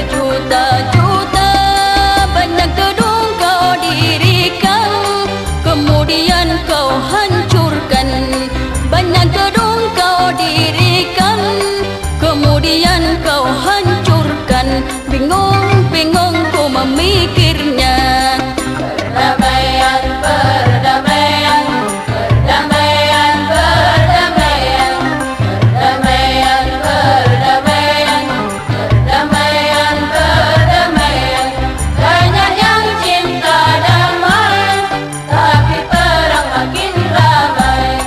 berjuta-juta, banyak gedung kau dirikan, kemudian kau hancurkan. Banyak gedung kau dirikan, kemudian kau hancurkan. Bingung-bingung ku memikirnya. Perdamaian, perdamaian, perdamaian, perdamaian, perdamaian, perdamaian, perdamaian, perdamaian. Banyak yang cinta damai, tapi perang makin ramai.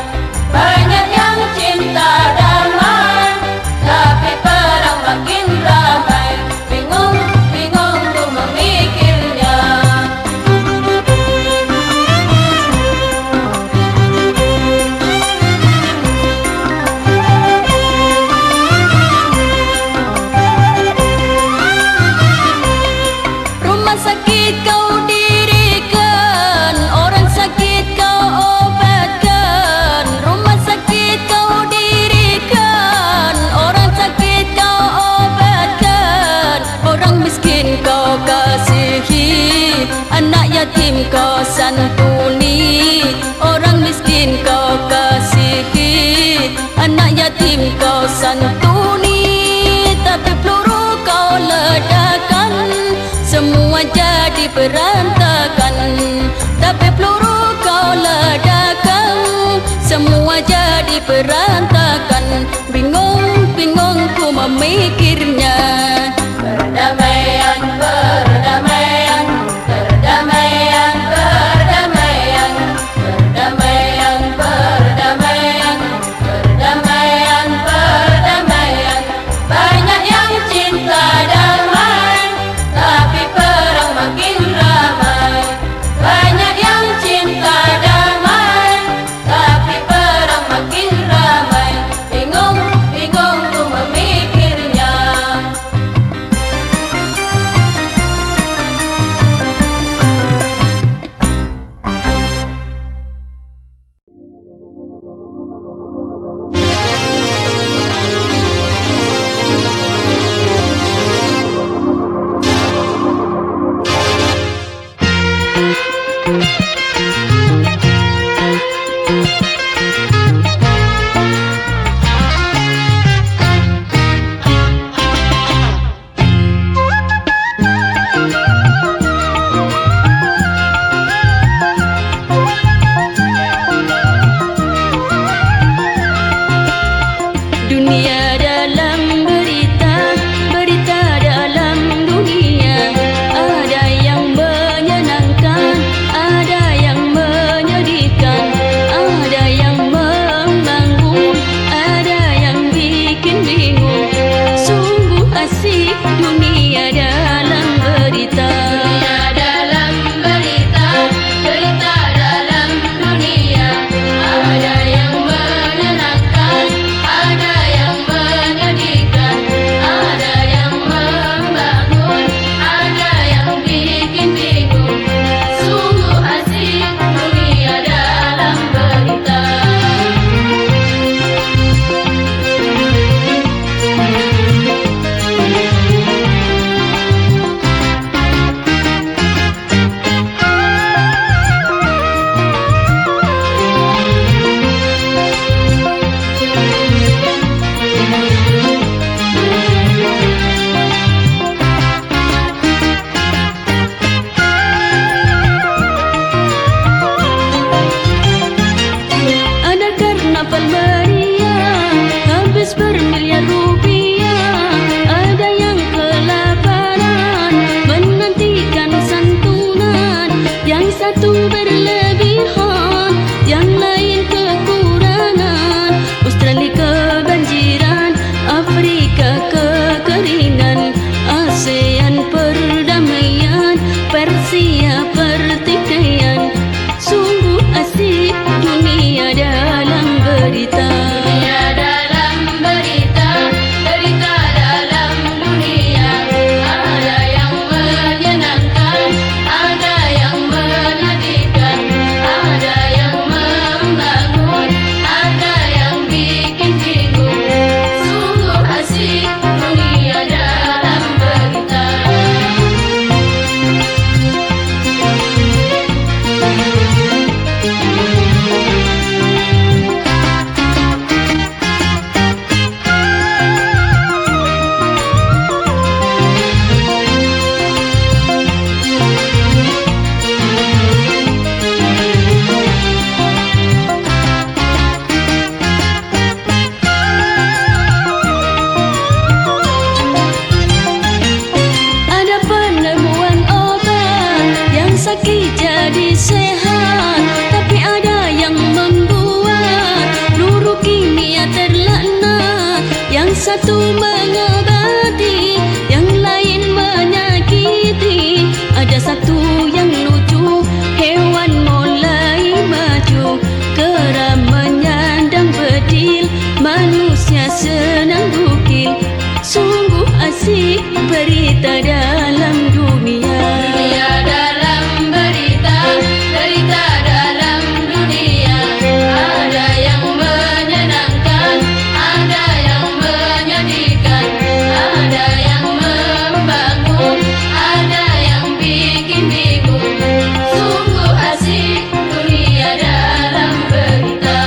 Banyak yang cinta damai, tapi perang makin ramai. Bingung-bingung ku memikirnya. Rumah sakit kau dirikan, orang sakit kau obatkan. Rumah sakit kau dirikan, orang sakit kau obatkan. Orang miskin kau kasihi, anak yatim kau santuni. Orang miskin kau kasihi, anak yatim kau santuni. Tapi peluru kau ledakan, semua jadi berantakan. Tapi peluru kau ledakan, semua jadi berantakan. Bingung-bingung ku memikirnya. Perdamaian, perdamaian, perdamaian, perdamaian, perdamaian, perdamaian, perdamaian, perdamaian. Banyak yang cinta damai, tapi perang makin ramai. Banyak yang cinta damai, tapi perang makin ramai. Bingung-bingung ku memikirnya. Dunia dalam berita, berita dalam dunia. Ada yang menyenangkan, ada yang menyedihkan, ada yang membangun, ada yang bikin bingung. Sungguh asik dunia dalam berita. Dunia dalam berita, berita dalam dunia. Ada yang menyenangkan, ada yang menyedihkan, ada yang membangun, ada yang bikin bingung. Sungguh asik dunia dalam berita. Ada karnaval meriah, habis bermiliar rupiah. Ada yang kelaparan, menantikan santunan. Yang satu berlebihan, yang lain kekurangan. Australia kebanjiran, Afrika kekeringan. ASEAN perdamaian, Persia pertikaian. Sungguh asik dunia dalam berita. Dunia dalam berita. satu mengobati, yang lain menyakiti. Ada satu yang lucu, hewan mulai maju, kera menyandang bedil, manusia senang bukil. Sungguh asik berita dalam dunia. Dunia dalam berita, berita dalam dunia. Ada yang menyenangkan, ada yang menyedihkan, ada yang membangun, ada yang bikin bingung. Sungguh asik dunia dalam berita.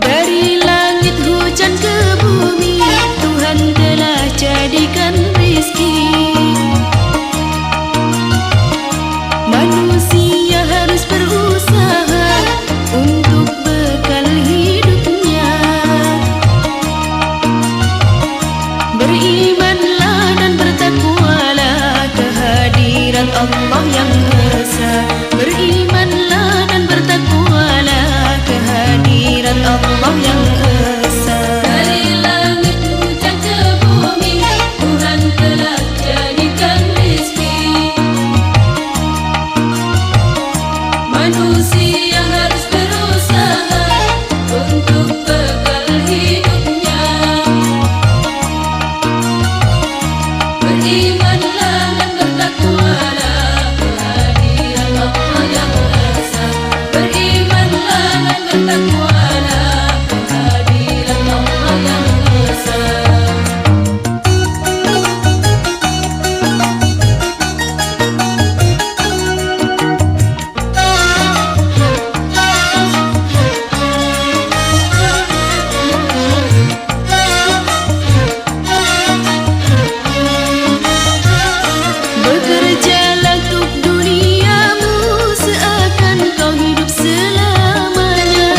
Dari langit hujan ke bumi, Tuhan telah jadikan rizki. Manusia harus berusaha untuk bekal hidupnya. Berimanlah dan bertakwalah kehadiran Allah yang esa. Berimanlah dan bertakwalah kehadiran Allah yang esa. Dari langit hujan ke bumi, Tuhan telah jadikan rizki. Manusia harus berusaha untuk bekal hidupnya. Berimanlah dan bertakwalah kehadiran Allah yang esa. Berimanlah dan bertakwalah kehadiran Allah yang esa. Bekerjalah untuk duniamu, seakan kau hidup selamanya.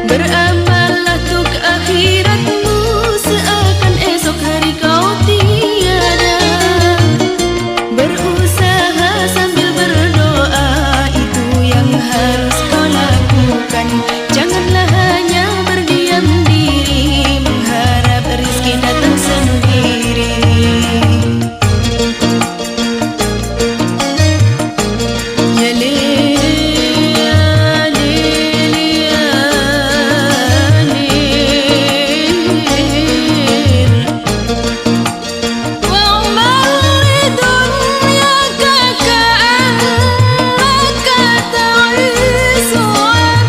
Beramallah untuk akhiratmu, seakan esok hari kau tiada. Berusaha sambil berdoa, itu yang harus kau lakukan. Janganlah hanya berdiam diri, mengharap rezeki datang sendiri. Ya lil, ya lil, ya lil. وَعُمَرْ دُنْيَاكَ كَأَنَّكَ تَعِيشُ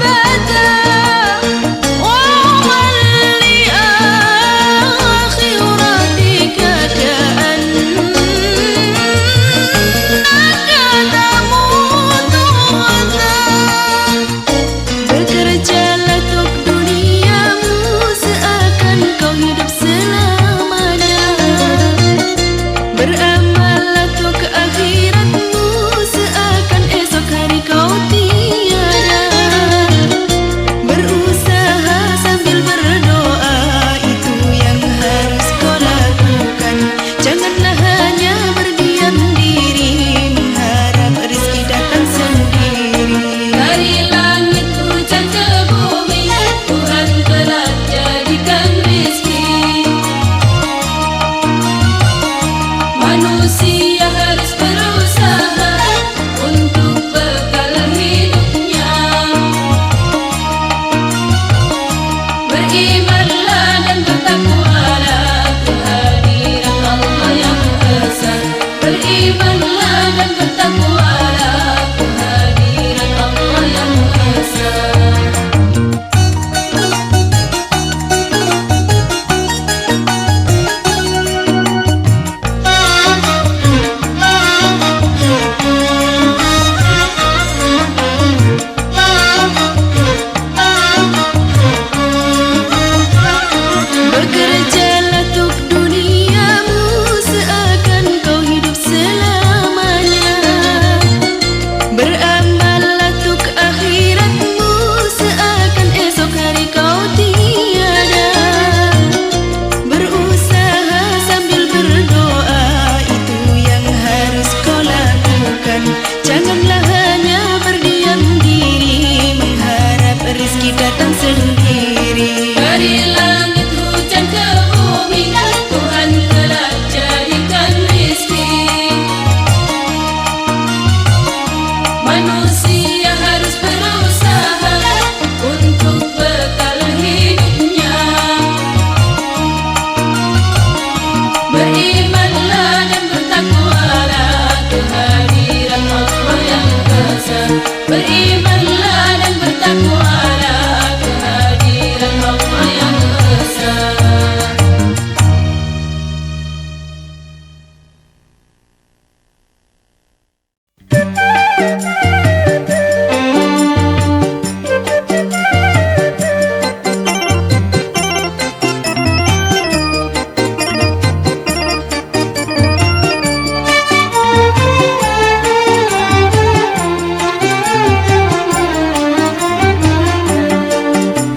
أَبَدًا، وَعُمَرْ لِآخِرَتِكَ كَأَنَّكَ تَمُوتُ غَدًا. Bekerjalah untuk duniamu, seakan kau hidup selamanya. Beramallah untuk akhiratmu, seakan esok hari kau tiada. Berusaha sambil berdoa, itu yang harus kau lakukan. Janganlah hanya berdiam diri, mengharap rezeki datang sendiri. Dari langit hujan ke bumi, Tuhan telah jadikan rizki. Manusia harus berusaha untuk bekal hidupnya. Berimanlah dan bertakwalah kehadiran Allah yang esa. Berimanlah dan bertakwalah kehadiran Allah yang esa.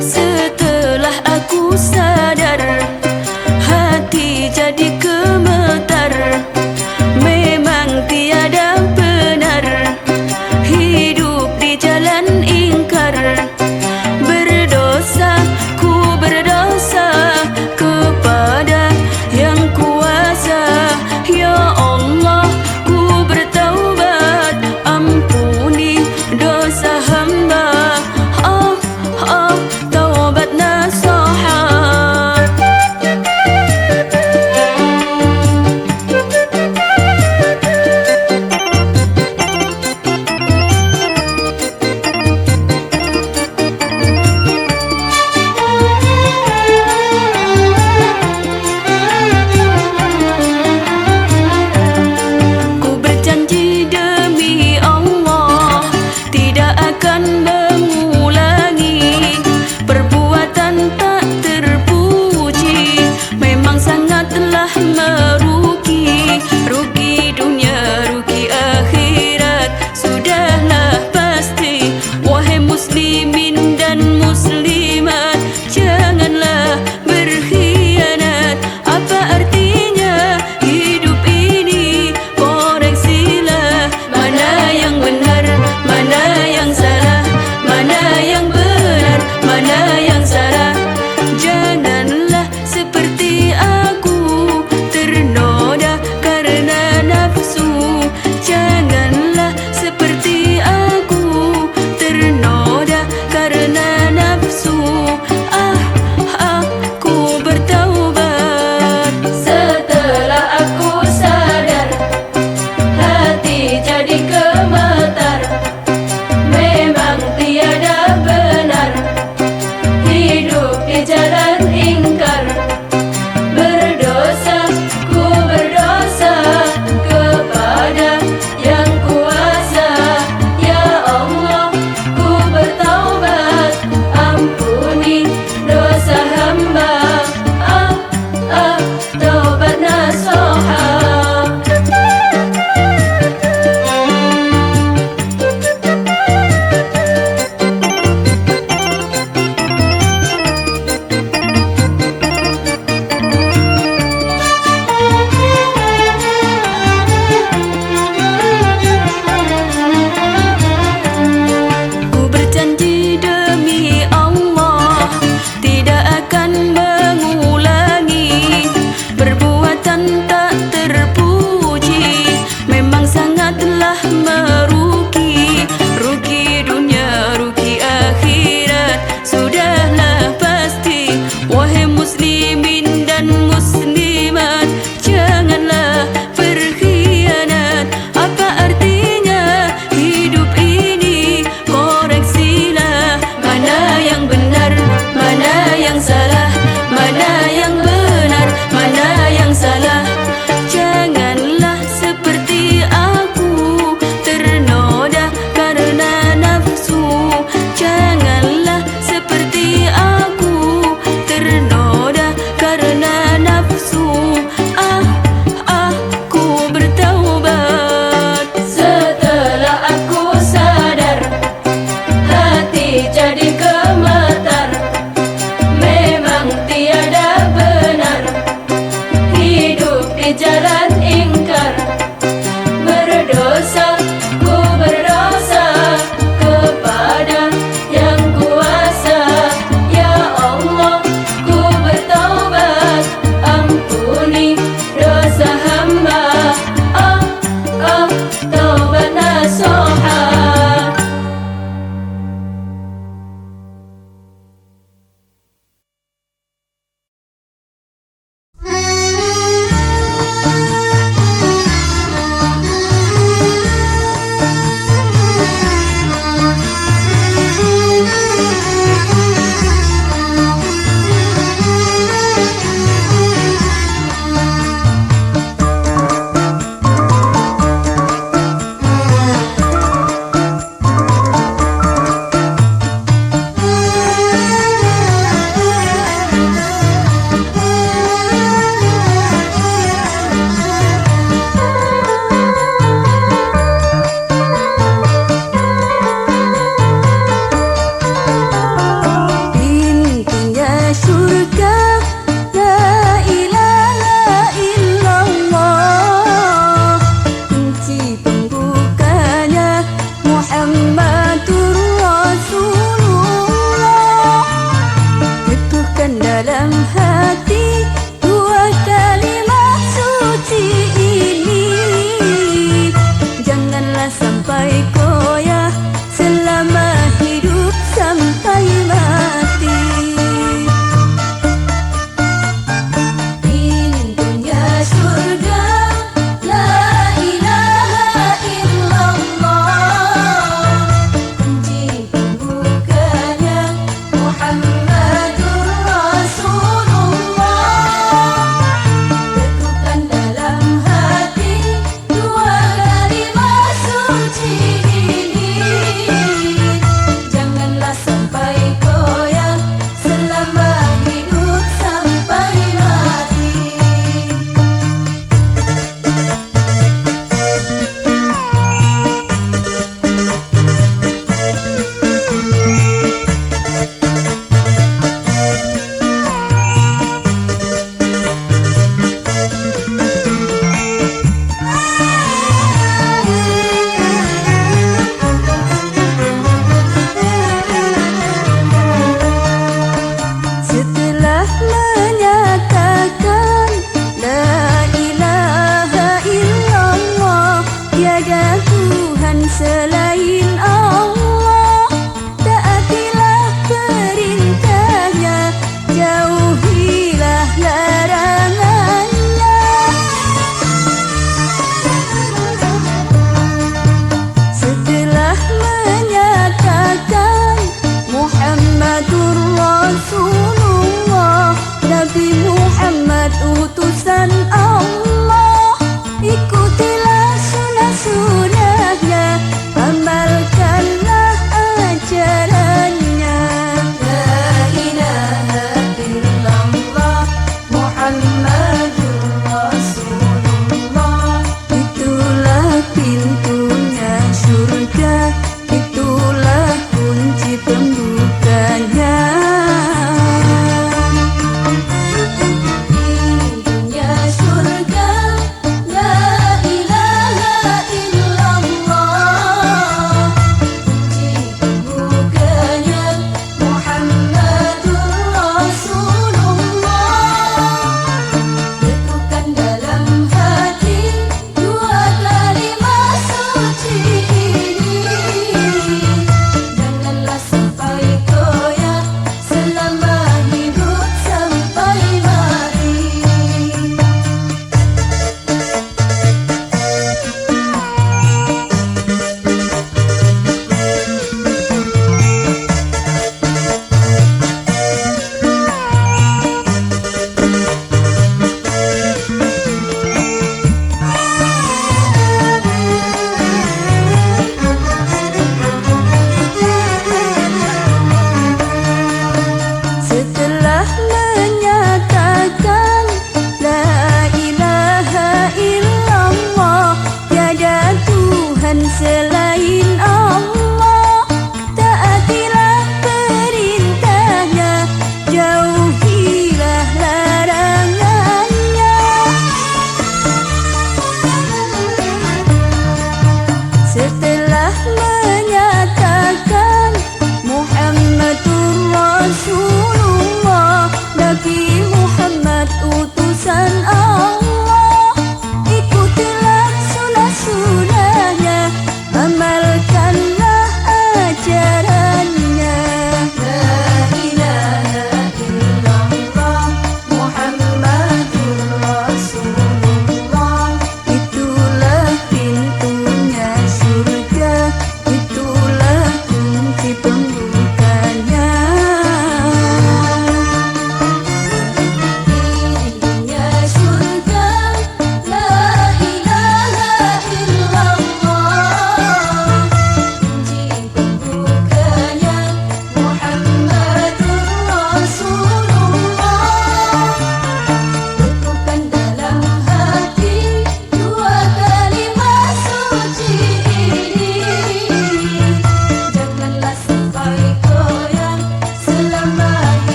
Setelah aku sadar, hati jadi gemetar. Memang tiada benar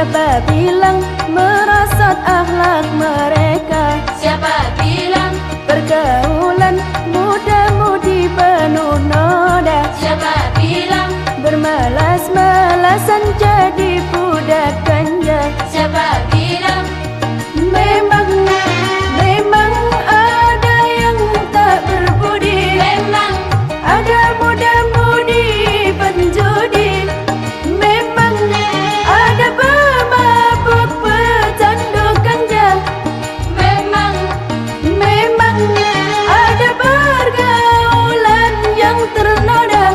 Siapa bilang merosot akhlak mereka? Siapa bilang Pergaulan muda-mudi penuh noda. Siapa bilang Bermalas-malasan jadi budak ganja. Siapa bilang Memang ada yang tak berbudi. Memang Ada muda-mudi penjudi. Memang ada pemabuk pecandu ganja. Memang ada pergaulan yang ternoda.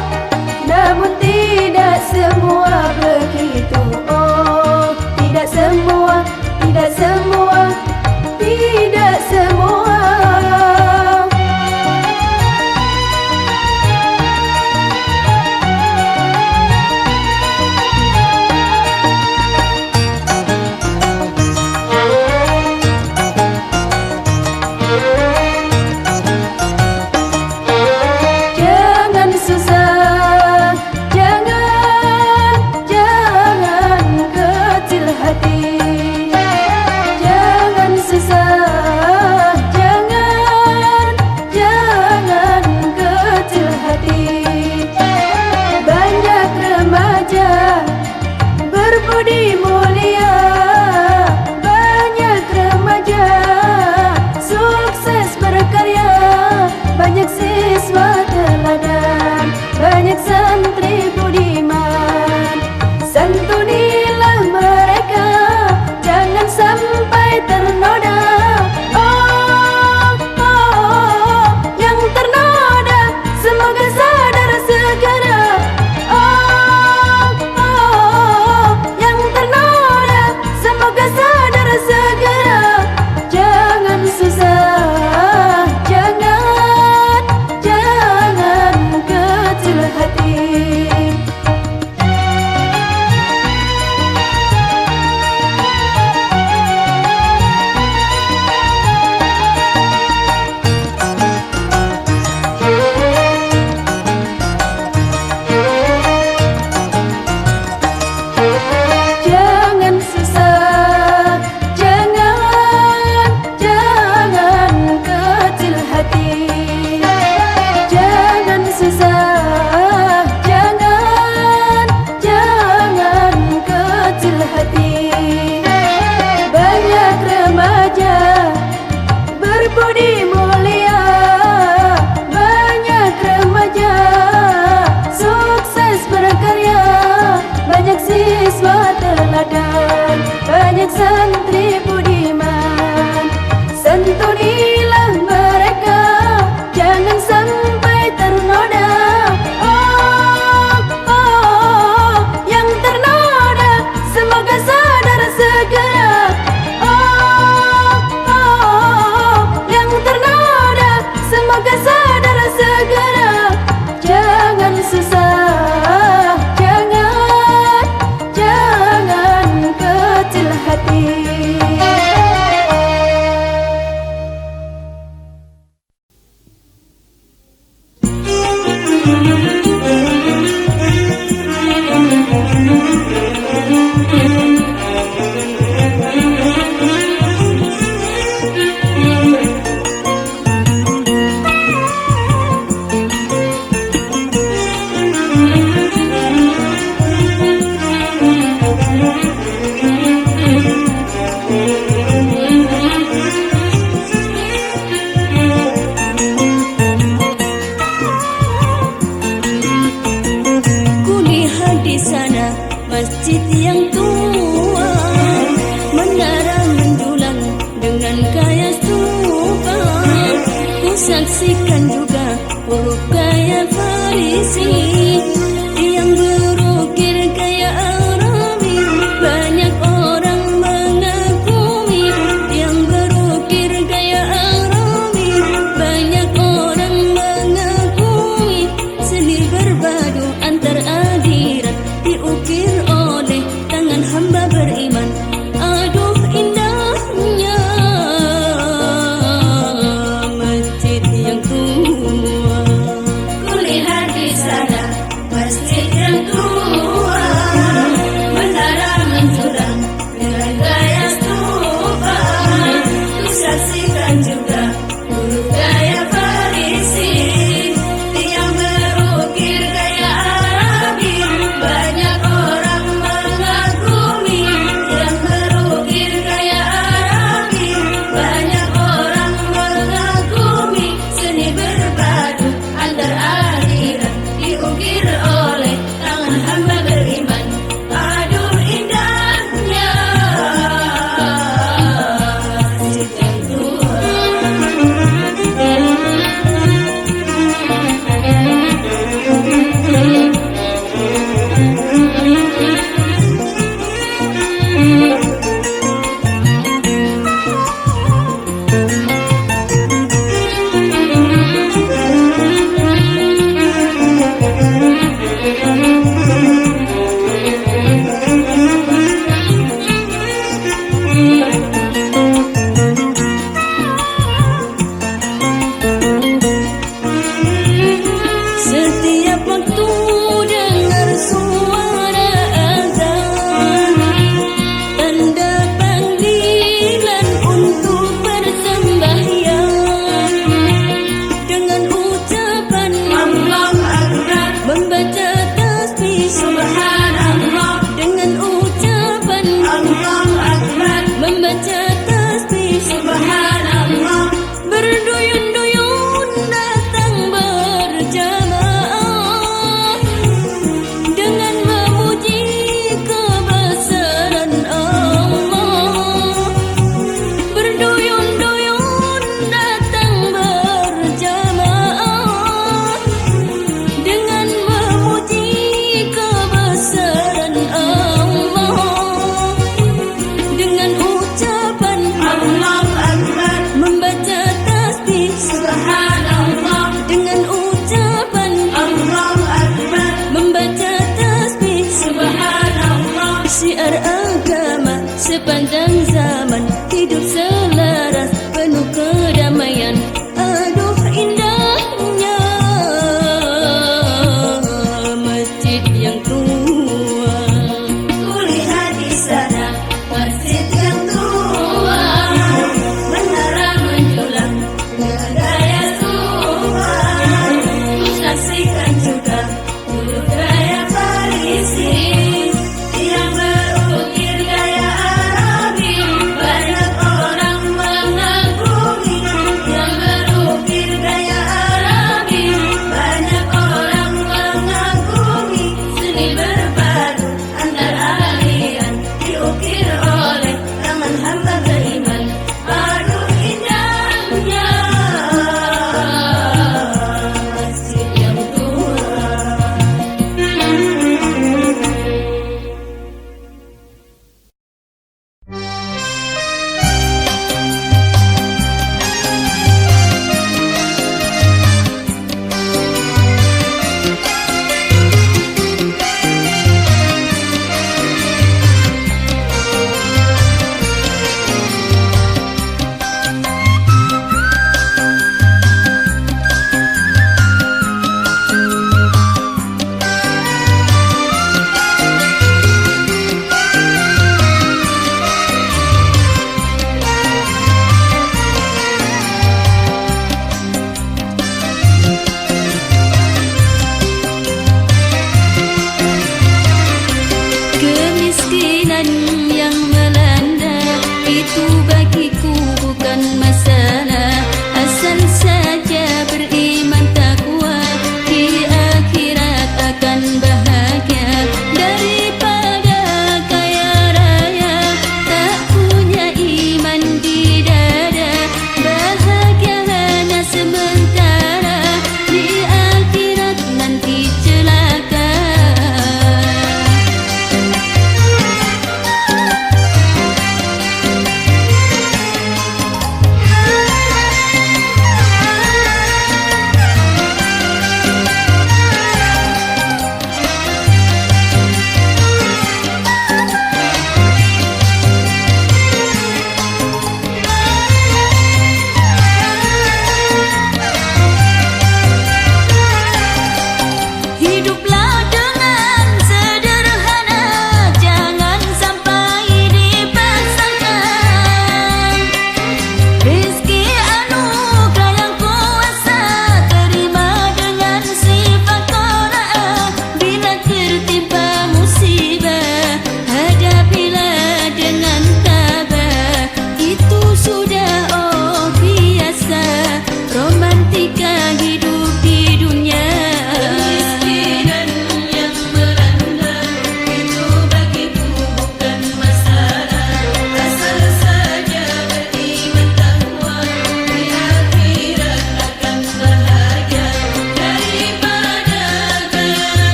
Namun tidak semua begitu. Oh, tidak semua, tidak semua, tidak semua. Jangan susah, jangan kecil hati. Jangan susah, jangan kecil hati. Banyak remaja berbudi mulia, banyak remaja sukses berkarya, banyak siswa teladan, banyak santri budiman. Santunilah mereka, jangan sampai ternoda. Oh, yang ternoda semoga sadar segera. Oh, yang ternoda semoga sadar segera. Jangan susah, jangan kecil hati. Jangan susah, jangan kecil hati. Jangan susah, jangan kecil hati. Banyak remaja berbudi mulia, banyak remaja sukses berkarya, banyak siswa teladan, banyak santri budiman. Santunilah mereka, jangan sampai ternoda. Oh, yang ternoda semoga sadar segera. Oh, yang ternoda semoga sadar segera. Jangan susah, jangan kecil hati. Kulihat di sana masjid yang tua, menara menjulang dengan kaya stupa. Ku saksikan juga huruf kaya Farisi yang berukir kaya Arabi. Banyak orang mengagumi yang berukir kaya Arabi. Banyak orang mengagumi seni berbadu antar adirat diukir oleh tangan hamba beriman. Aduh indahnya masjid yang tua. Kulihat di sana masjid yang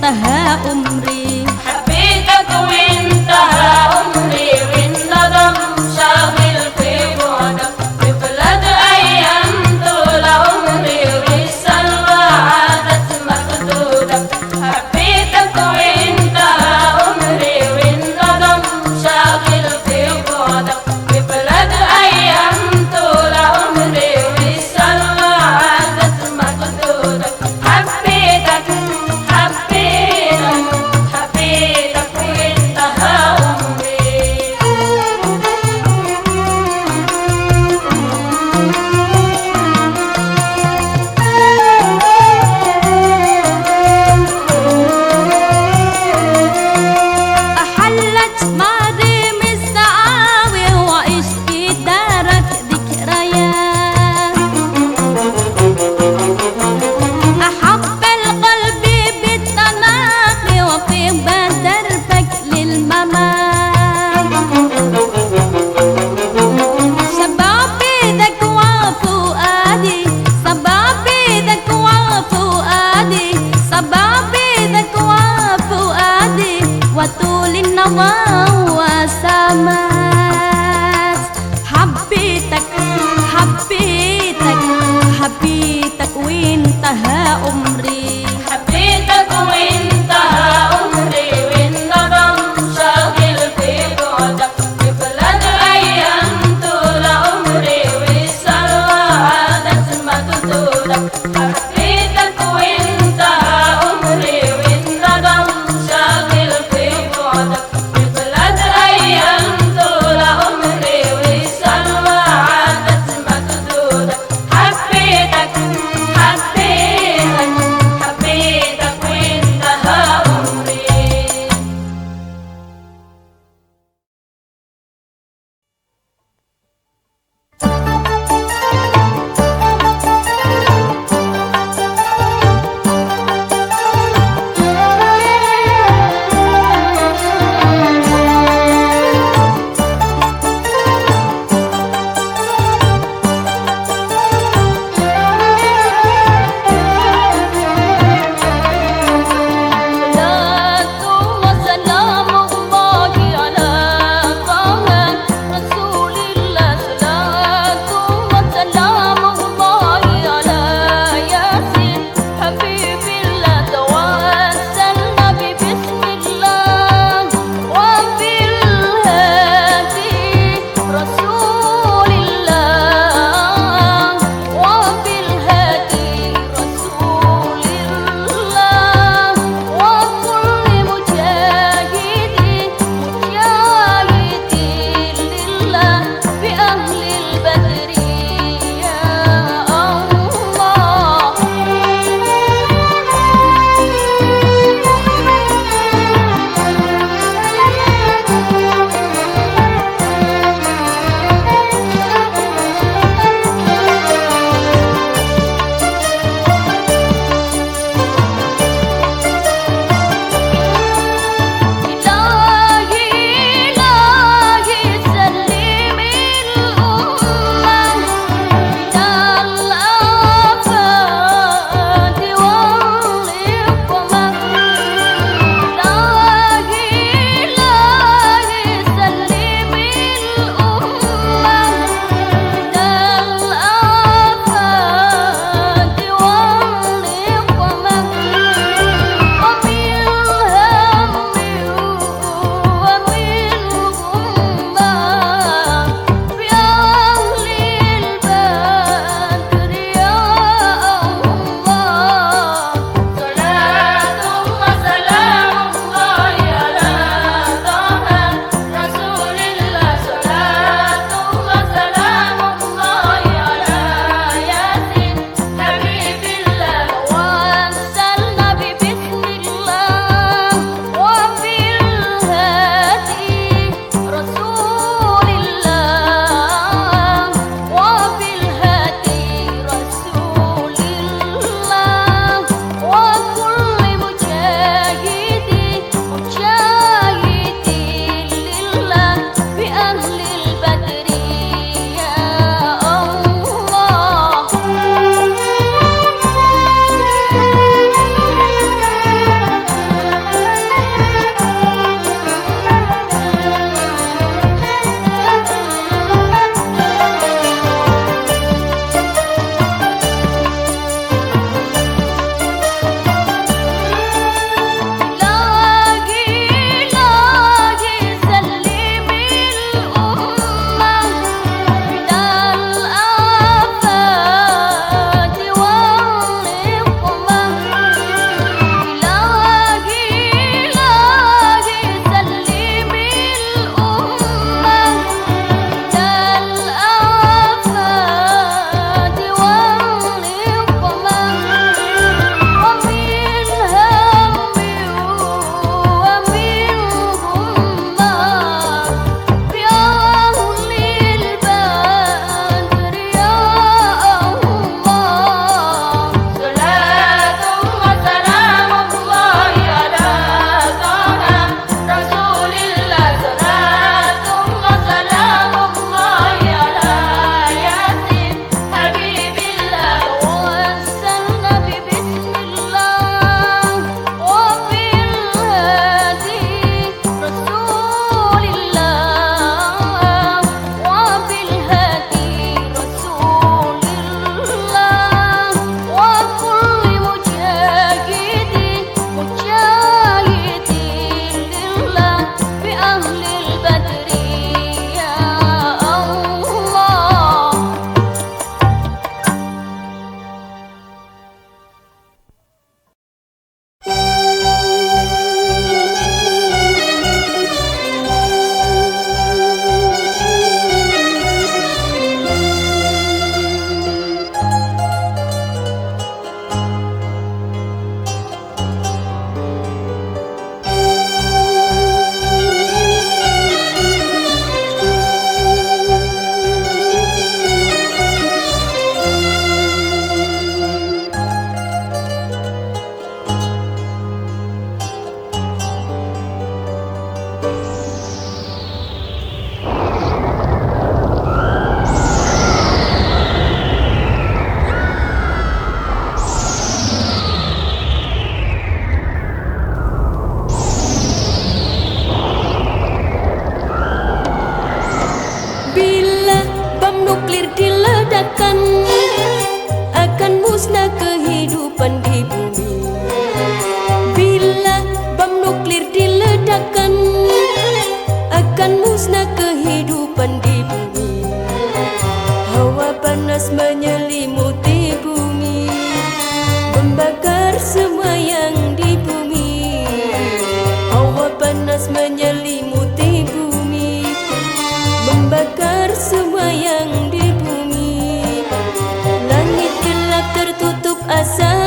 وانتهى عمري حبيتك وانتهى عمري والندم شاغل في بعدك ببلد أيام طول عمري والسلوى عادت مخدودة حبيتك وانتهى عمري والندم شاغل في بعدك ببلد أيام طول عمري والسلوى عادت مخدودة حبيتك حبيتك حبيتك وانتهى عمري أحلت مريم السعاوي وعشقي دارك ذكريات أحب القلب بالتناقي وفي دربك للممات شبابي ذاك وفؤادي شبابي ذاك وفؤادي شبابي ذاك وفؤادي وطول النوى وسمات حبيتك حبيتك حبيتك وانتهى عمري حبيتك وانتهى عمري والندم شاغل في بعدك ببلد أيام طول عمري والسلوى عادت مخدودة حبيتك وانتهى عمري والندم شاغل في بعدك ببلد أيام طول عمري والسلوى عادت مخدودة حبيتك حبيتك حبيتك وانتهى عمري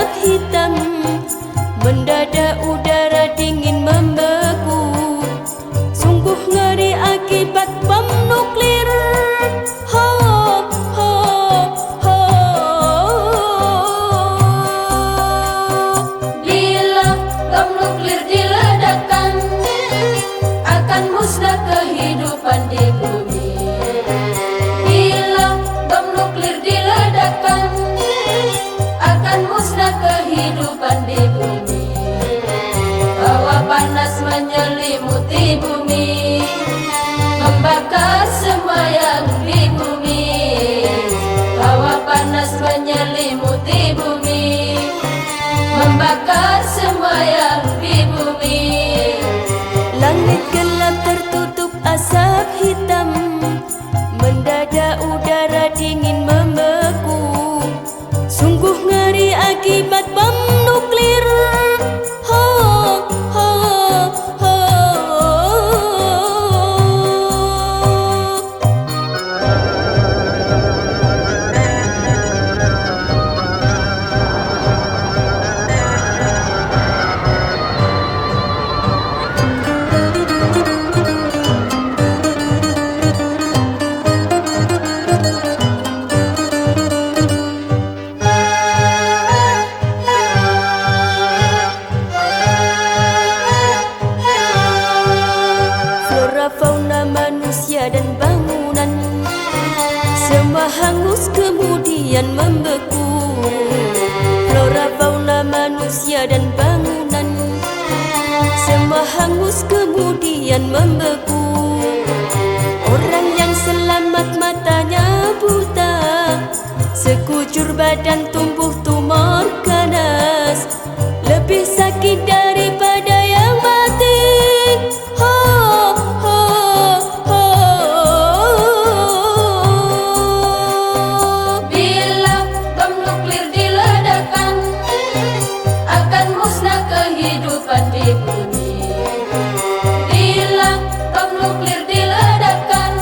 asap hitam, mendadak udara dingin membeku. Sungguh ngeri akibat bom nuklir. Ho, ho, ho. Bila bom nuklir diledakkan, akan musnah kehidupan di bumi. Bila bom nuklir diledakkan, akan musnah kehidupan di bumi. Hawa panas menyelimuti bumi, membakar semua yang di bumi. Hawa panas menyelimuti bumi, membakar semua yang di bumi. Langit gelap tertutup asap hitam, mendadak udara dingin membeku. Sungguh ngeri akibat bom nuklir. Ho, ho, ho. Flora fauna manusia dan bangunan semua hangus kemudian membeku. Flora fauna manusia dan bangunan semua hangus kemudian membeku. Orang yang selamat matanya buta, sekujur badan tumbuh tumor ganas, lebih sakit daripada yang mati. Ho, ho, ho. Bila bom nuklir diledakkan, akan musnah kehidupan di bumi. Bila bom nuklir diledakkan,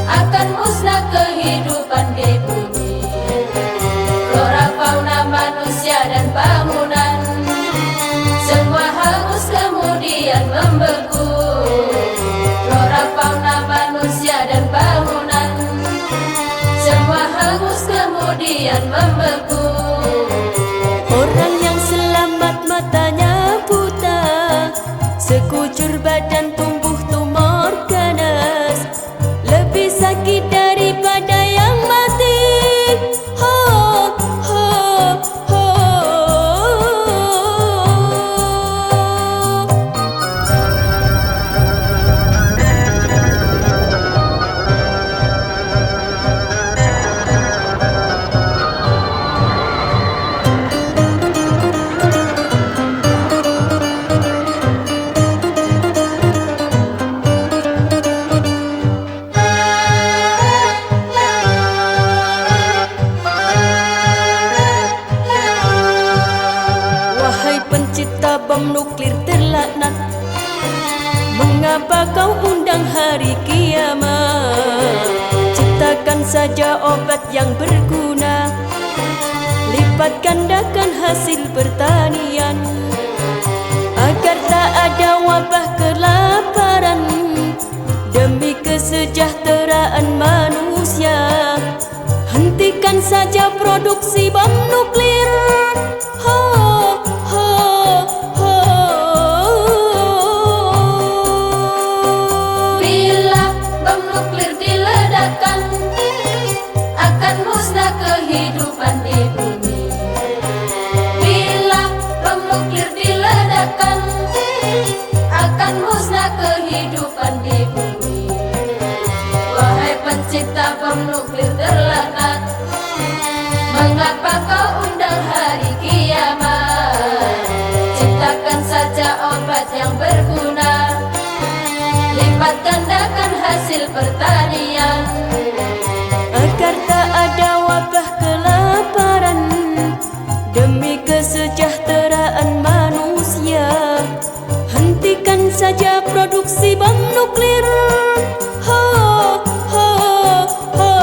akan musnah kehidupan di bumi. Flora fauna manusia dan bangunan semua hangus kemudian membeku. Flora fauna manusia dan bangunan semua hangus kemudian membeku. Orang yang selamat matanya buta, sekujur badan tumbuh tumor ganas, lebih sakit daripada yang mati. Ho, ho, ho. Wahai pencipta bom nuklir terlaknat, mengapa kau undang hari kiamat? Ciptakan saja obat yang berguna, lipat gandakan hasil pertanian, agar tak ada wabah kelaparan. Demi kesejahteraan manusia, hentikan saja produksi bom nuklir. Ho, ho, ho. Bila bom nuklir diledakkan, akan musnah kehidupan di bumi. Bila bom nuklir diledakkan, akan musnah kehidupan di bumi. Wahai pencipta bom nuklir terlaknat, mengapa kau undang hari kiamat? Ciptakan saja obat yang berguna, lipat gandakan hasil pertanian, agar tak ada wabah kelaparan. Demi kesejahteraan manusia, hentikan saja produksi bom nuklir. Ho, ho, ho.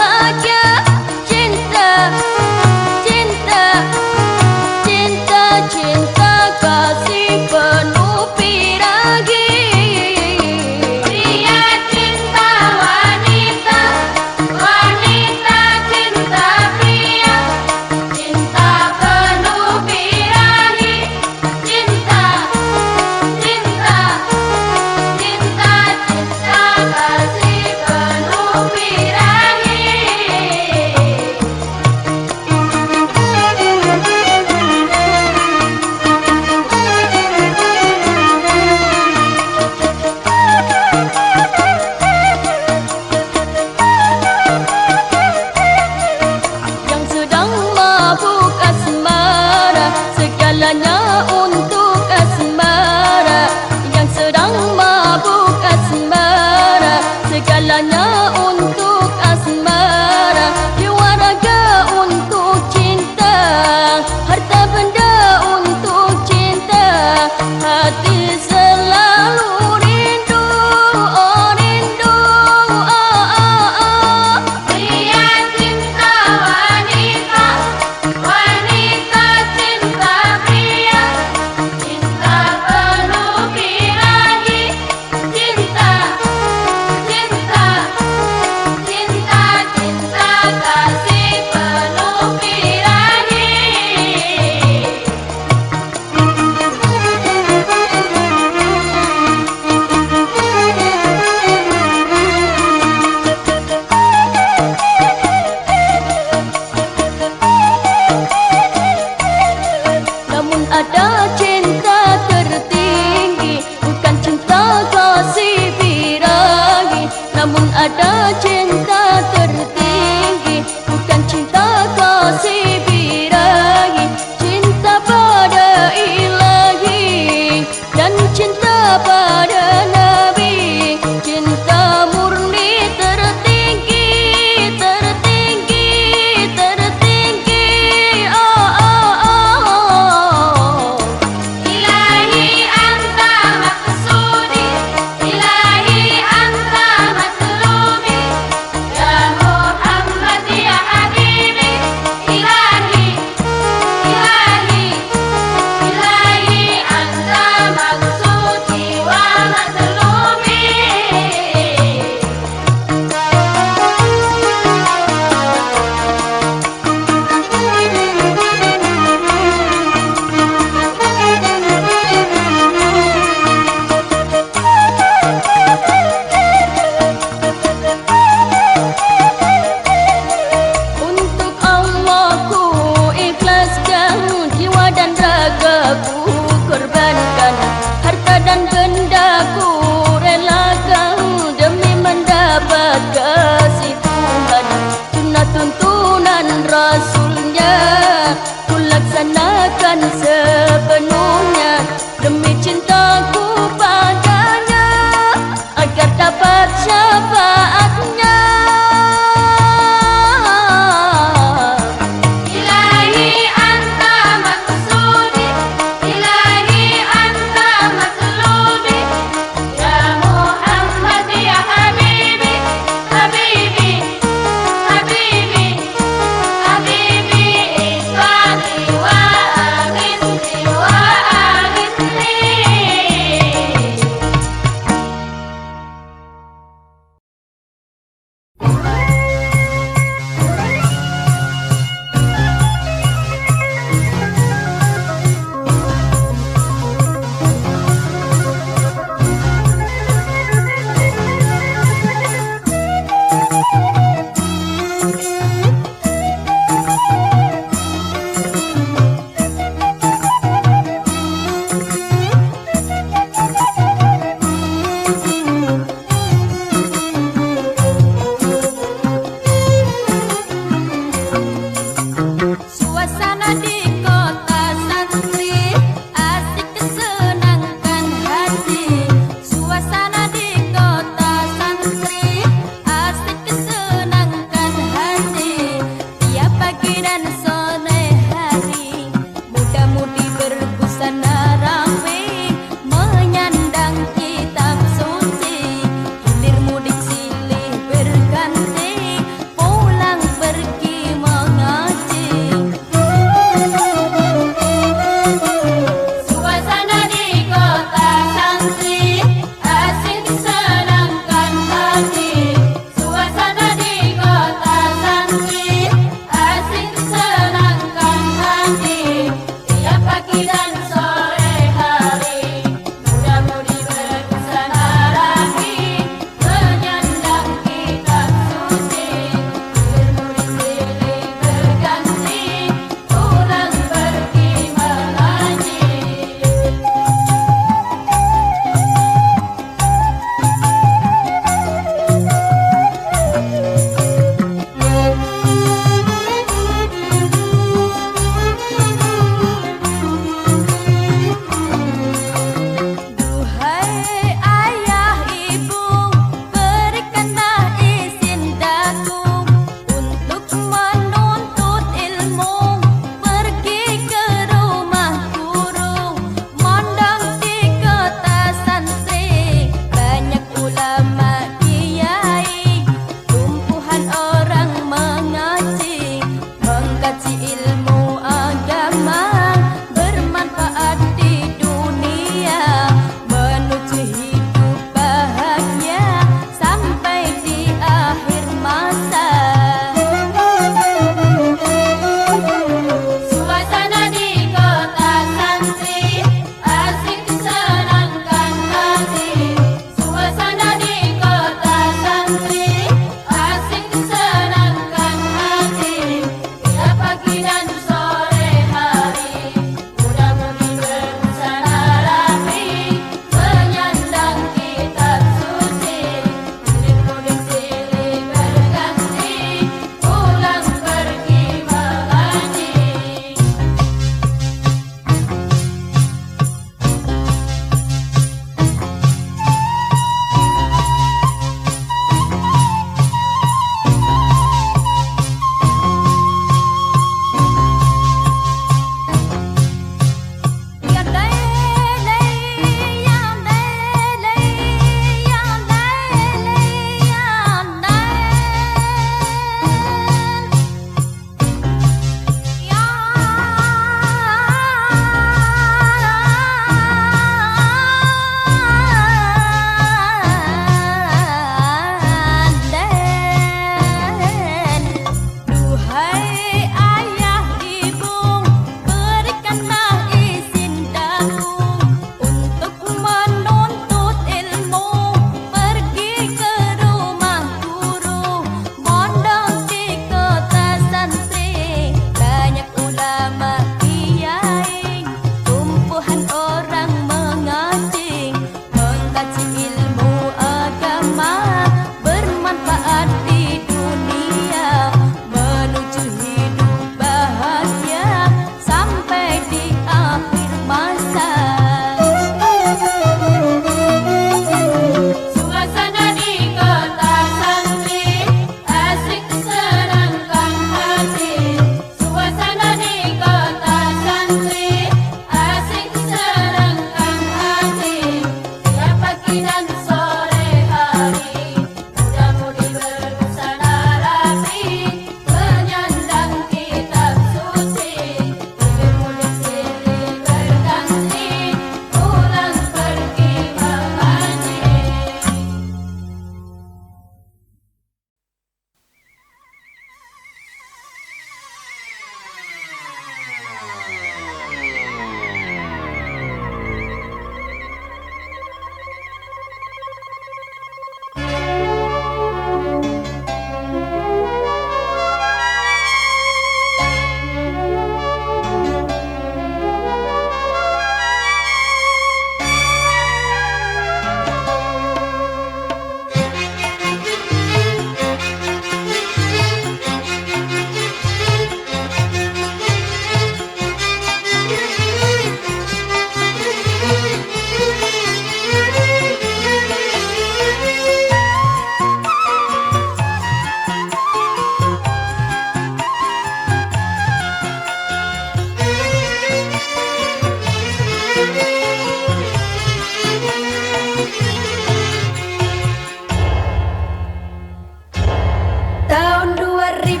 2000,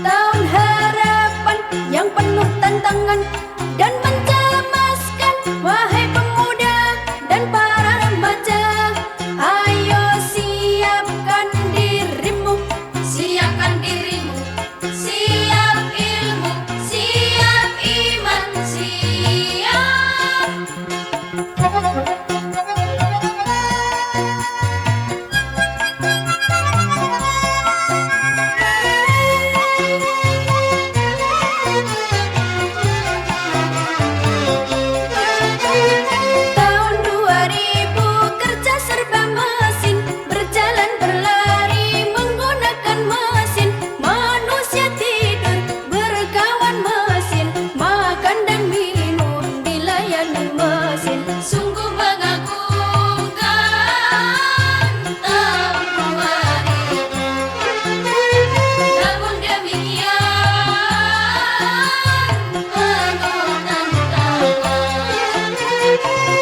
tahun harapan yang penuh tantangan dan mencemaskan. Wahai pemuda dan para remaja, ayo siapkan dirimu. Siapkan dirimu, siap ilmu, siap iman, siap. Tahun 2000 kerja serba mesin, berjalan berlari menggunakan mesin. Manusia tidur berkawan mesin, makan dan minum dilayani mesin. Sungguh mengagumkan tahun 2000. Namun demikian penuh tantangan.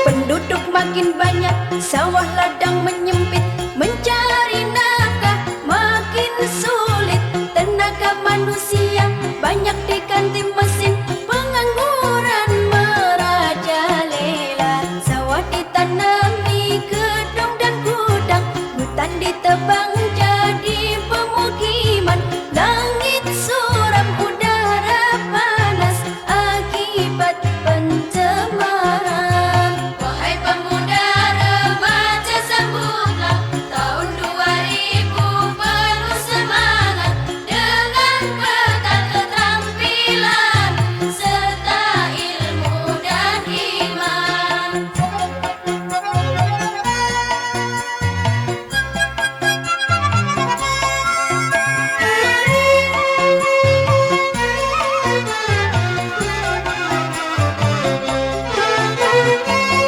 Penduduk makin banyak, sawah ladang menyempit, mencari nafkah makin sulit. Tenaga manusia banyak diganti mesin, pengangguran merajalela. Sawah ditanami gedung dan gudang, hutan ditebang jadi pemukiman. Langit suram, udara panas akibat pencemaran. Wahai pemuda remaja, sambutlah tahun 2000 penuh semangat dengan bekal keterampilan serta ilmu dan iman.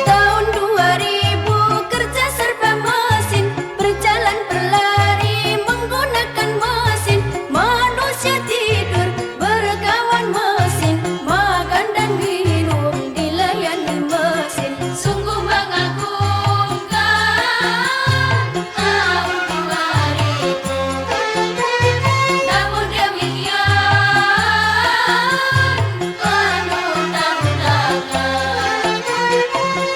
Tahun 2000 kerja serba mesin, berjalan berlari menggunakan mesin. Manusia tidur berkawan mesin, makan dan minum dilayani mesin. Sungguh mengagumkan tahun 2000. Namun demikian penuh tantangan.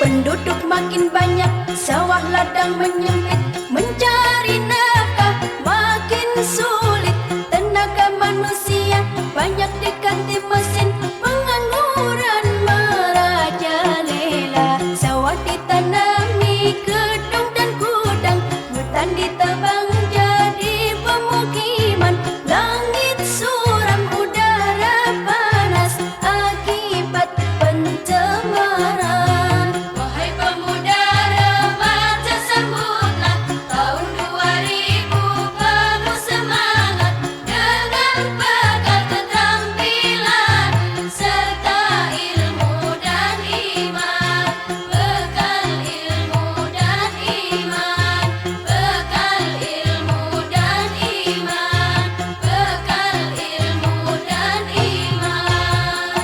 Penduduk makin banyak, sawah ladang menyempit, mencari nafkah makin sulit. Tenaga manusia banyak diganti mesin, pengangguran merajalela. Sawah ditanami gedung dan gudang, hutan ditebang jadi pemukiman. Langit suram, udara panas akibat pencemaran. Wahai pemuda remaja, sambutlah tahun 2000 penuh semangat dengan bekal keterampilan serta ilmu dan iman. Bekal ilmu dan iman, bekal ilmu dan iman, bekal ilmu dan iman.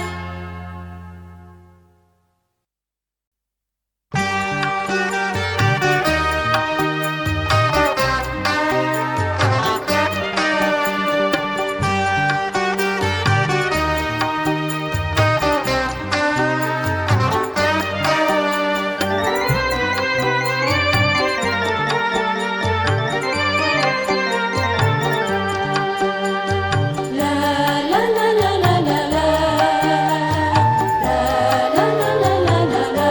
La la la la la la la. La la la la la la la.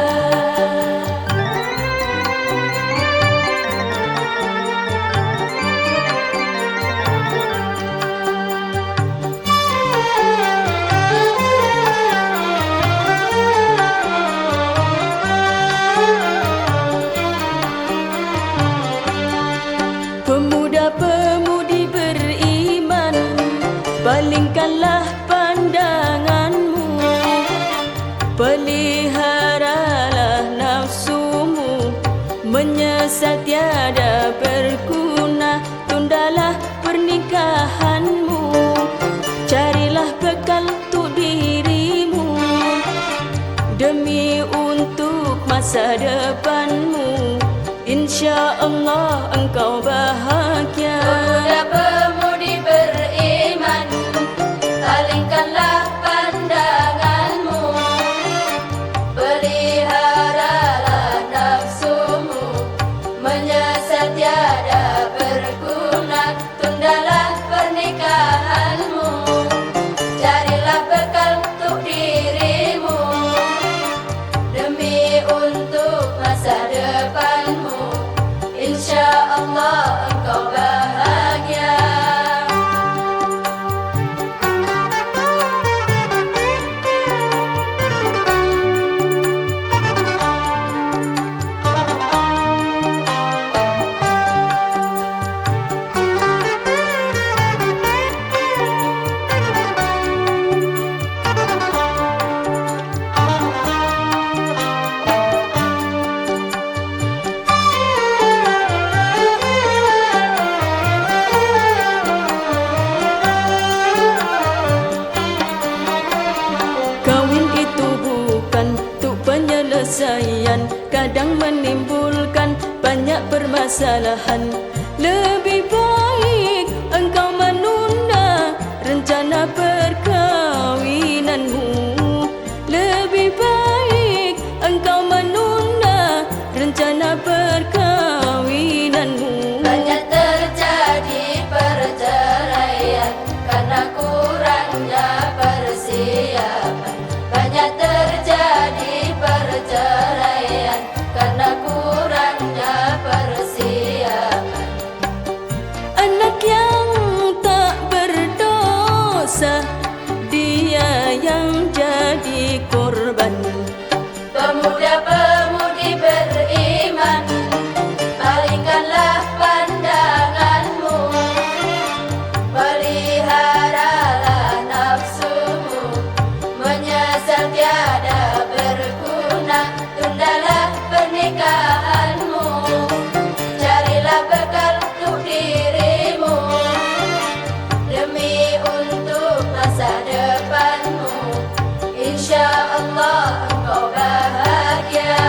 Pemuda-pemudi beriman, palingkanlah pandanganmu, peliharalah nafsumu, menyesal tiada berguna. Tundalah pernikahanmu, carilah bekal untuk dirimu, demi untuk masa depanmu. Insya Allah engkau bahagia. Pemuda-pemudi beriman, kadang menimbulkan banyak permasalahan. Lebih baik engkau menunda rencana perkahwinanmu. Lebih baik engkau menunda rencana perkahwinanmu. Banyak terjadi perceraian karena kurangnya persiapan. Banyak terjadi perceraian karena kurangnya persiapan. Anak yang tak berdosa, dia yang jadi korban. Pemuda-pemudi beriman, palingkanlah pandanganmu, peliharalah nafsumu, menyesal tiada berguna, tundalah pernikahanmu, carilah bekal untuk dirimu, demi untuk masa depanmu, insya Allah engkau bahagia.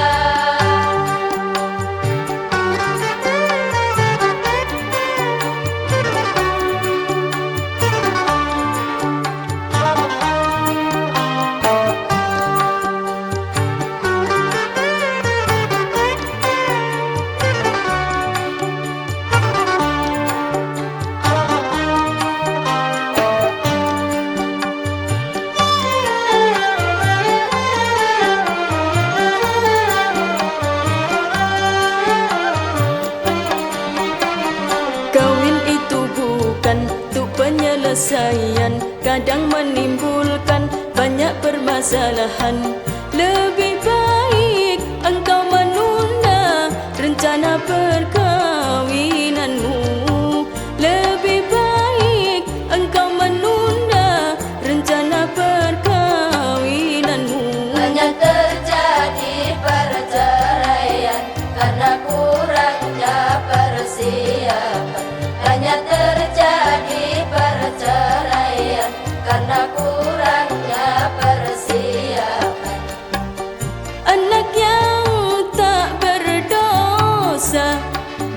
Kawin itu bukan untuk penyelesaian, kadang menimbulkan banyak permasalahan. Lebih baik engkau menunda rencana perkahwinanmu. Lebih baik engkau menunda rencana perkahwinanmu. Banyak terjadi perceraian karena kurangnya persiapan. Banyak terjadi perceraian karena kurangnya persiapan. Anak yang tak berdosa,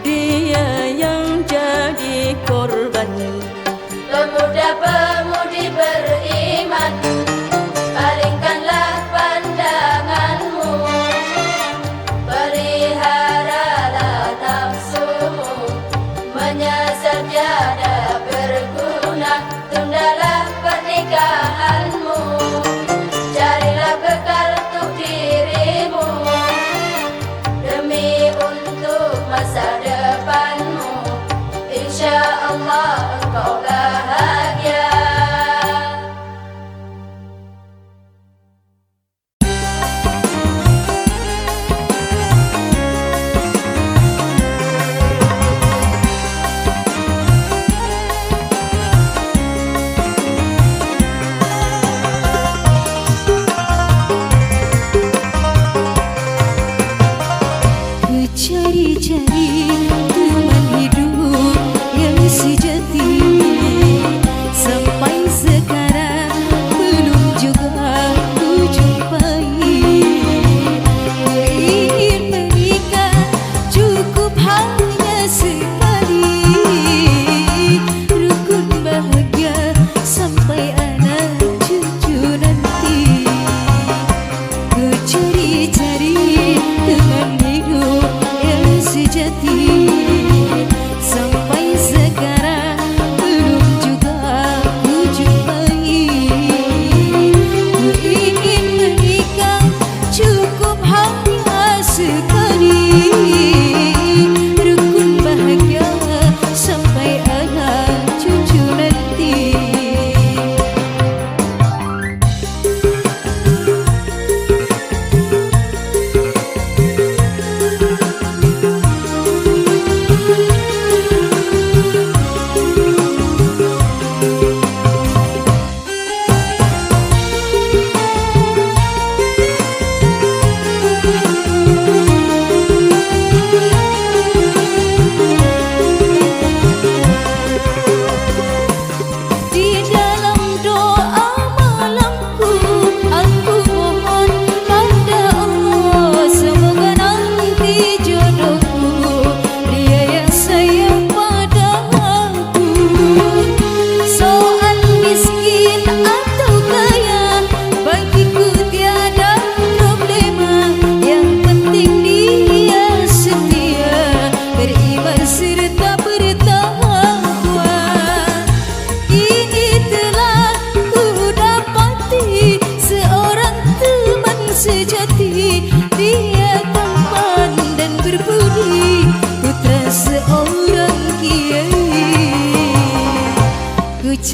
dia yang jadi korban. Pemuda-pemudi beriman, palingkanlah pandanganmu, peliharalah nafsumu, menyesal tiada berguna, tundalah pernikahanmu, carilah bekal untuk dirimu, demi untuk masa depanmu, insya Allah engkau bahagia.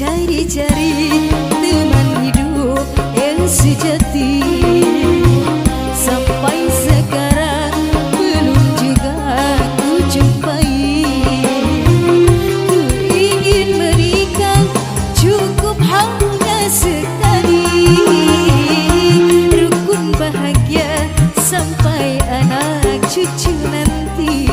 cari-cari teman hidup yang sejati. Sampai sekarang belum juga ku jumpai. Ku ingin berikan cukup hanya sekali, rukun bahagia sampai anak cucu nanti.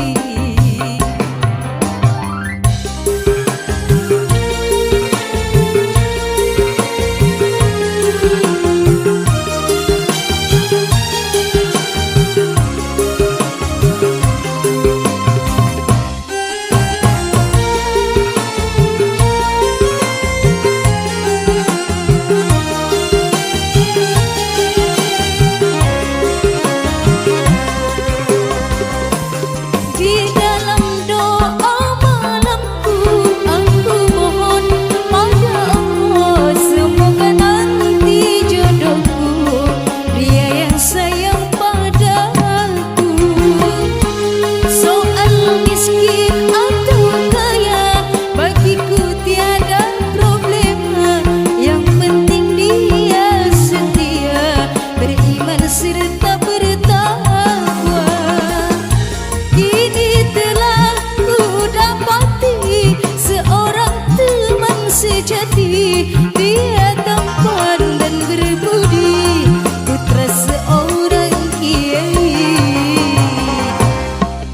Di dalam doa malamku, aku mohon pada Allah, semoga nanti jodohku dia yang sayang padaku. Soal miskin atau kaya, bagiku tiada problema. Yang penting dia setia, beriman serta bertakwa. Kini telah ku dapati seorang teman sejati, dia tampan dan berbudi, putra seorang kiai.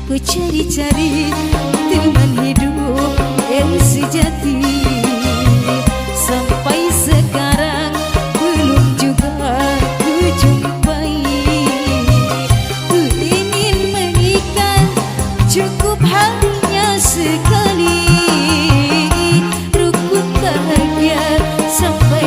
Ku cari-cari teman hidup yang sejati, sampai sekarang belum juga ku jumpai. Ku ingin menikah cukup hanya sekali, rukun bahagia sampai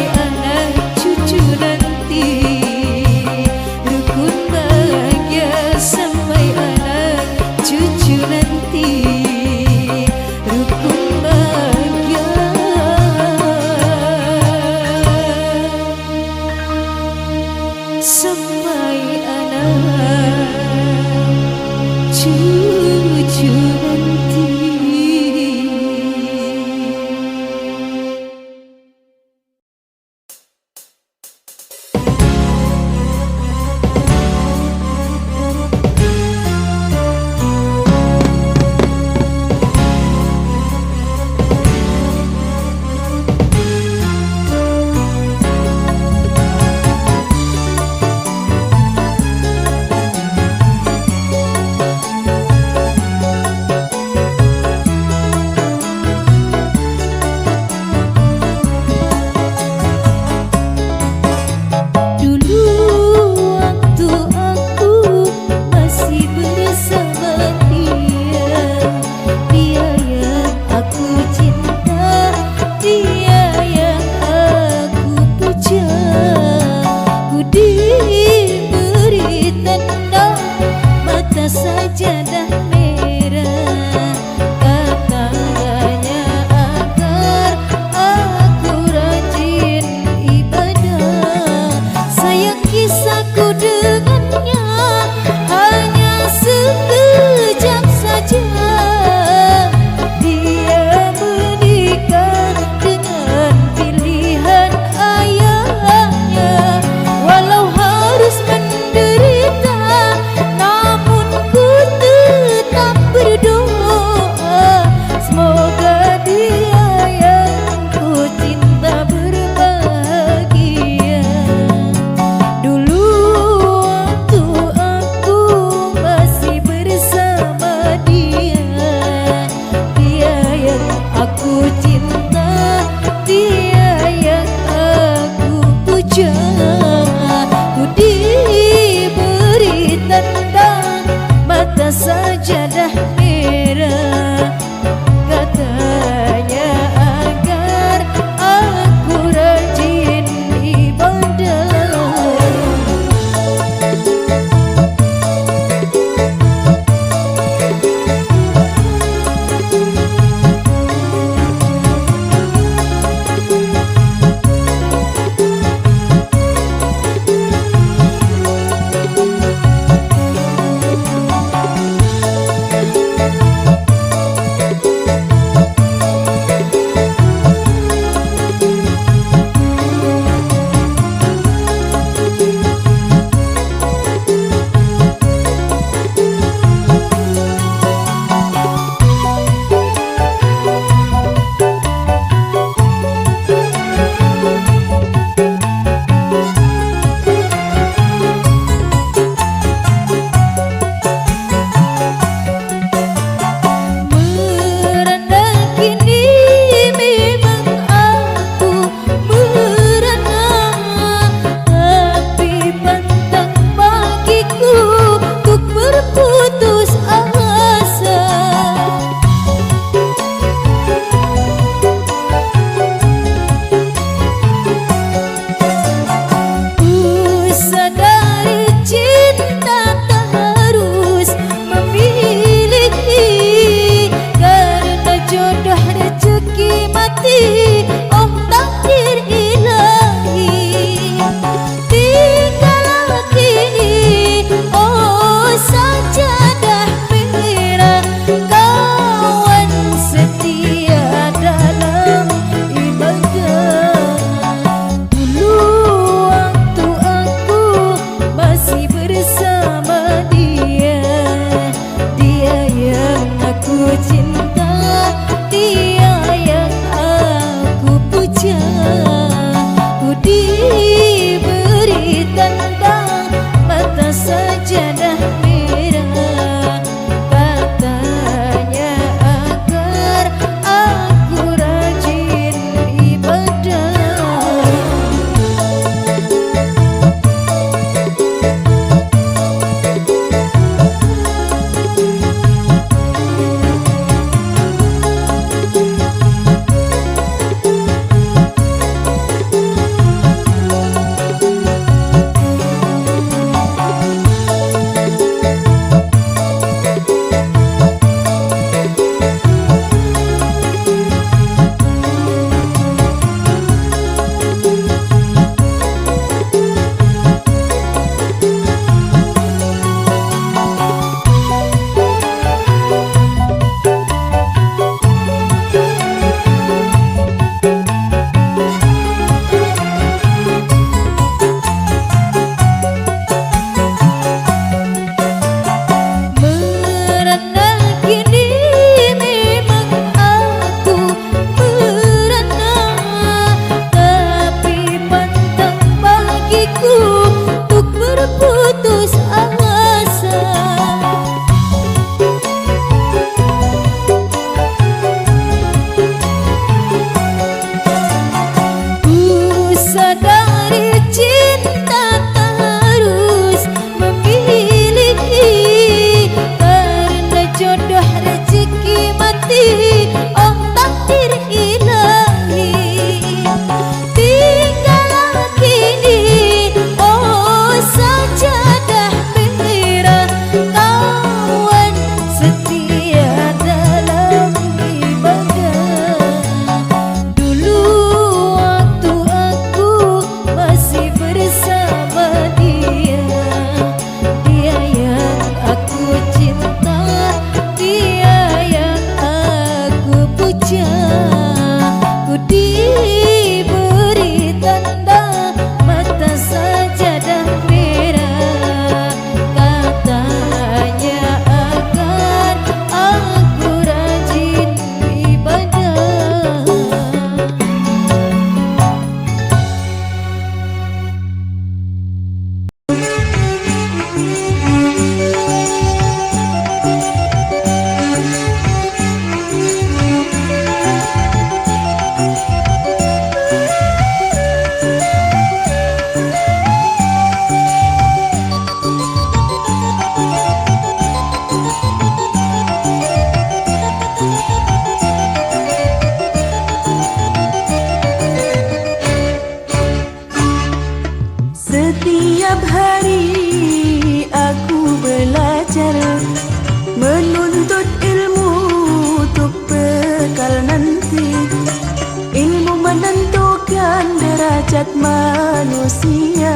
hajat manusia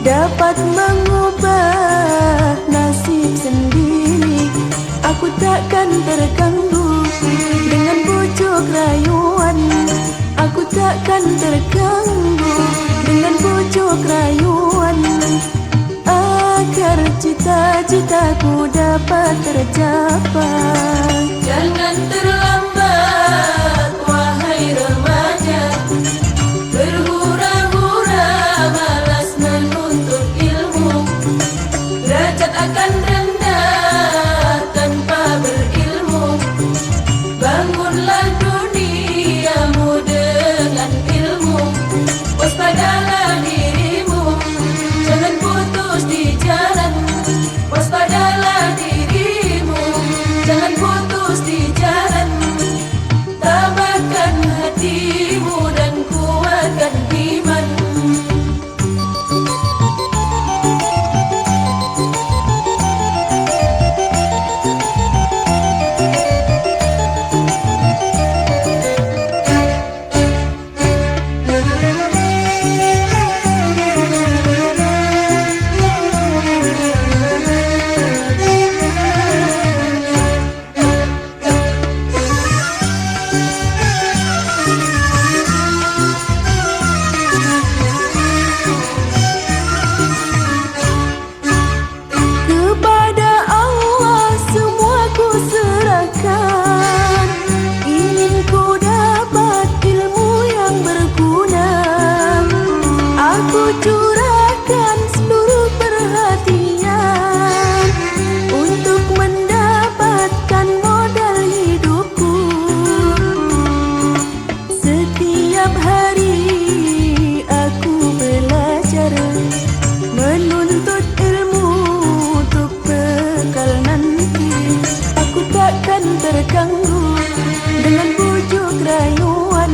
dapat mengubah nasib sendiri. Aku takkan terganggu dengan bujuk rayuan. Aku takkan terganggu dengan bujuk rayuan. Agar cita-citaku dapat tercapai. Jangan terlambat, wahai remaja, berhura-hura malas menuntut ilmu. Derajat akan rendah tanpa berilmu. Bangunlah duniamu dengan ilmu. Waspadalah dirimu, jangan putus di jalan. Waspadalah dirimu, jangan putus di jalan. Tabahkan hatimu dan kuatkan iman. Curahkan seluruh perhatian untuk mendapatkan modal hidupku. Setiap hari aku belajar menuntut ilmu untuk bekal nanti. Aku takkan terganggu dengan bujuk rayuan.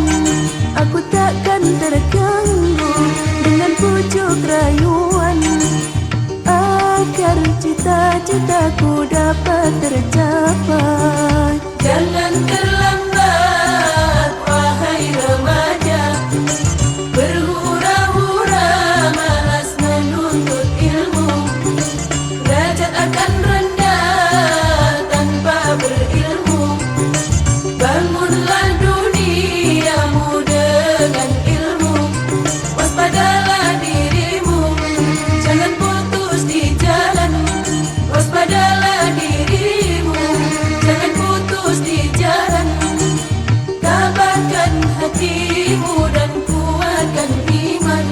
Aku takkan terganggu dengan bujuk rayuan. Agar cita-citaku dapat tercapai. Jangan terlambat, wahai remaja, berhura-hura malas menuntut ilmu. Derajat akan rendah tanpa berilmu. Bangunlah duniamu dengan ilmu. Waspadalah dirimu, jangan putus di jalan. Waspadalah dirimu, jangan putus di jalan. Tabahkan hatimu dan kuatkan iman.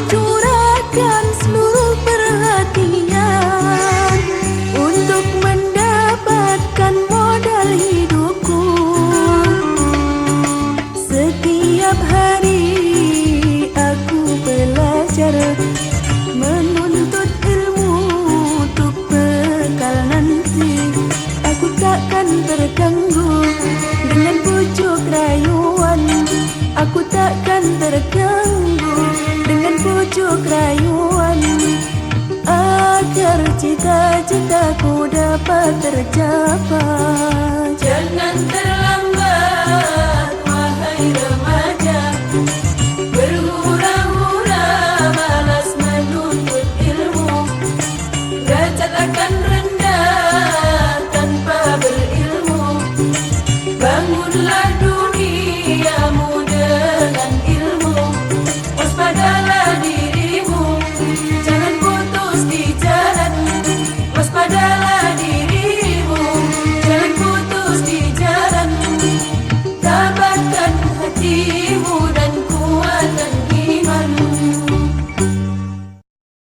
Curahkan seluruh perhatian untuk mendapatkan modal hidupku. Setiap hari aku belajar menuntut ilmu untuk bekal nanti. Aku takkan terganggu dengan bujuk rayuan. Aku takkan terganggu dengan bujuk rayuan. Agar cita-citaku dapat tercapai. Jangan terlambat,